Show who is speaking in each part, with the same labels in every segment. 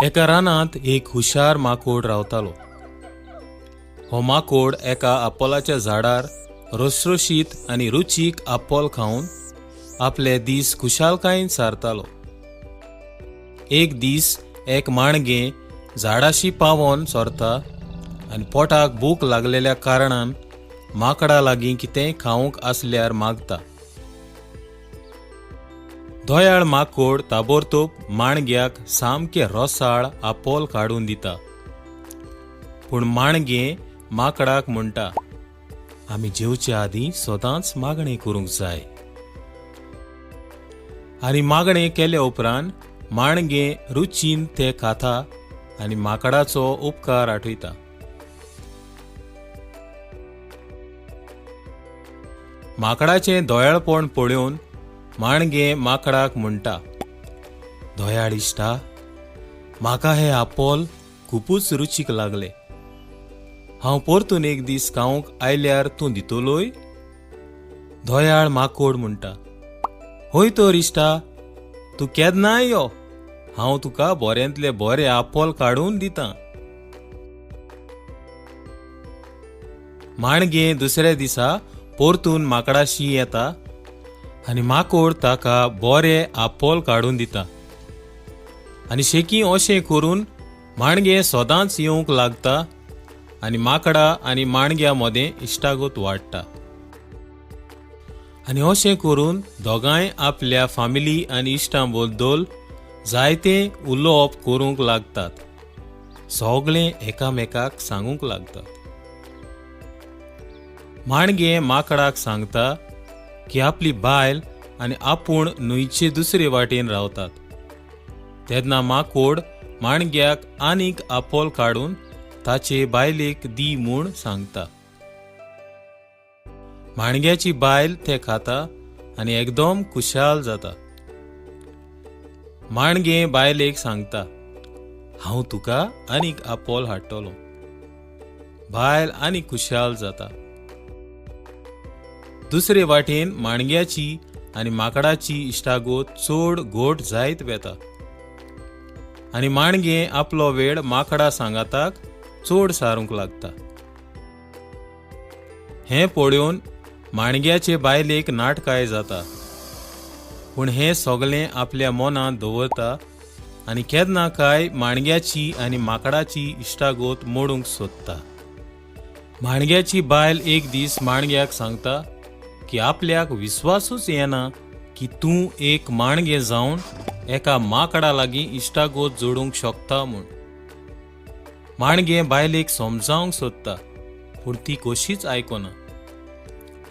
Speaker 1: एका रानांत एक हुशार माकोड रावतालो. हो माकोड एका आपोलाच्या झाडार रसरशीत आनी रुचीक आपोल खावन आपले दीस खुशालकायेन सारतालो. एक दीस एक माणगे झाडाशी पावोन सोरता आनी पोटाक भूक लागलेल्या कारणान माकडा लागीं कितेंय खावंक आसल्यार मागता. दोयाळ माकोड ताबोरतोब माणग्याक सामकें रोसाळ आपोल काडून दिता. पूण माणगें माकडाक म्हणटा, आमी जेवच्या आदीं सदांच मागणें करूंक जाय. आनी मागणें केले उपरांत माणगें रुचीन तें खाता आनी माकडाचो उपकार आठयता. माकडाचें दोयाळपण पळोवन माणगें माकडाक म्हणटा, दोयाळ इश्टा, म्हाका हें आपोल खूबच रुचीक लागलें. हांव परतून एक दीस खावंक आयल्यार तूं दितलोय? दोयाळ माकोड म्हणटा, होय तर इश्टा, तूं केन्नाय यो, हांव तुका बऱ्यांतले बरें आपोल काडून दितां. माणगें दुसऱ्या दिसा परतून माकडाशी येता आनी माकोड ताका बरें आपोल काडून दिता. आनी शेकी अशें करून माणगें सदांच येवंक लागता आनी माकडा आनी माणग्या मदें इश्टागत वाडटा. आनी अशें करून दोगांय आपल्या फामिली आनी इश्टां बद्दल जायतें उलोवप करूंक लागतात. सगळें एकामेकाक सांगूंक लागतात. माणगें माकडाक सांगता की आपली बायल आनी आपूण न्हंयचे दुसरे वाटेन रावतात. तेन्ना माकोड माणग्याक आनीक आपोल काडून ताचे बायलेक दी म्हूण सांगता. माणग्याची बायल तें खाता आनी एकदम खुशाल जाता. माणगें बायलेक सांगता, हांव तुका आनीक आपोल हाडटलों. बायल आनीक खुशाल जाता. दुसरे वाटेन माणग्याची आनी माकडाची इश्टागत चड घोट जायत वेता. आनी माणगें आपलो वेळ माकडा सांगाताक चड सारूंक लागता. हें पळोवन माणग्याचे बायलेक नाटकाय जाता. पूण हें सगळें आपल्या मनांत दवरता आनी केन्ना काय माणग्याची आनी माकडाची इश्टागत मोडूंक सोदता. माणग्याची बायल एक दीस माणग्याक सांगता की आपल्याक विस्वासूच येना की तूं एक माणगें जावन एका माकडा लागीं इश्टागत जोडूंक शकता म्हूण. माणगें बायलेक समजावंक सोदता, पूण ती कशीच आयकना.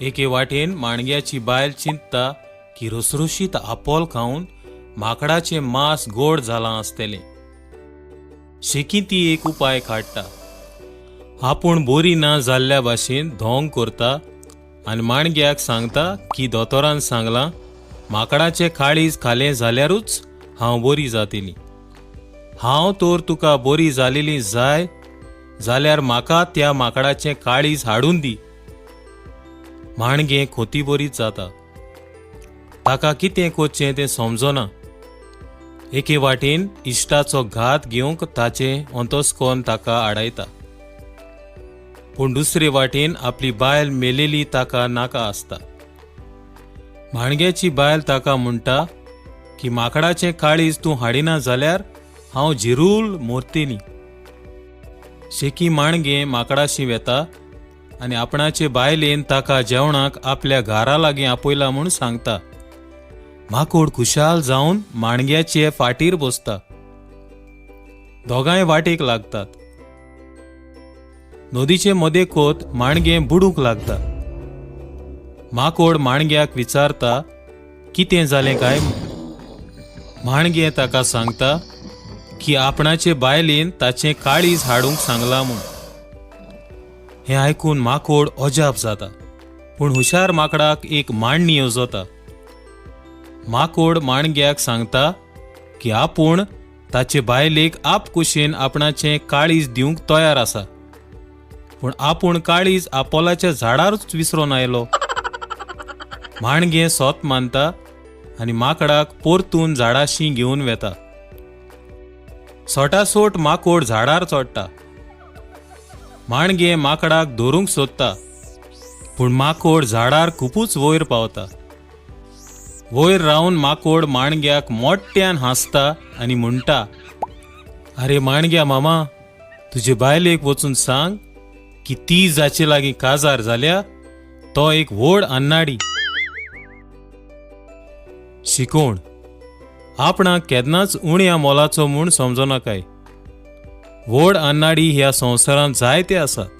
Speaker 1: एके वाटेन माणग्याची बायल चिंतता की रसरशीत आपोल खावन माकडाचें मांस गोड जालां आसतलें. शेकी ती एक उपाय काडटा. आपूण बरी ना जाल्ल्या भाशेन धोंग करता आनी माणग्याक सांगता की दोतोरान सांगलां माकडाचें काळीज खालें जाल्यारूच हांव बरी जातली. हांव तर तुका बरी जालेली जाय जाल्यार म्हाका त्या माकडाचें काळीज हाडून दी. माणगें खोती बरीच जाता. ताका कितें करचें तें समजना. एके वाटेन इश्टाचो घात घेवंक ताचें अंतस्कोन ताका आडायता. पूण दुसरे वाटेन आपली बायल मेलेली ताका नाका आसता. माणग्याची बायल ताका म्हणटा की माकडाचें काळीज तूं हाडिना जाल्यार हांव जिरूल मोरतेली. शेकी माणगें माकडाशी वेता आनी आपणाचे बायलेन ताका जेवणाक आपल्या घारा लागीं आपयला म्हूण सांगता. माकोड खुशाल जावन माणग्याचे फाटीर बसता. दोगांय वाटेक लागतात. नदीचे मदेकोत माणगें बुडूंक लागता. माकोड माणग्याक विचारता कितें जालें काय. माणगें ताका सांगता की आपणाचे बायलेन ताचें काळीज हाडूंक सांगलां म्हूण. हें आयकून माकोड अजाप जाता. पूण हुशार माकडाक एक मांडणी येवजता. माकोड माणग्याक सांगता की आपूण ताचे बायलेक आपकुशेन आपणाचें काळीज दिवंक तयार आसा. पूण आपूण काळीज आपोलाच्या झाडारूच विसरोन आयलो. माणगें सोत मानता आनी माकडाक परतून झाडाशी घेवन वेता. सोटासोट माकोड झाडार चोडटा. माणगे माकडाक धरूंक सोदता, पूण माकोड झाडार खुपूच वयर पावता. वयर रावन माकोड माणग्याक मोठ्यान हांसता आनी म्हणटा, अरे माणग्या मामा, तुजे बायलेक वचून सांग की ती जाचे लागीं काजार जाल्या तो एक व्हड अन्नाडी. शिकोण: आपणाक केन्नाच उण्या मोलाचो म्हूण समजो नाकाय. व्हड अन्नाडी ह्या संवसारांत जायते आसात.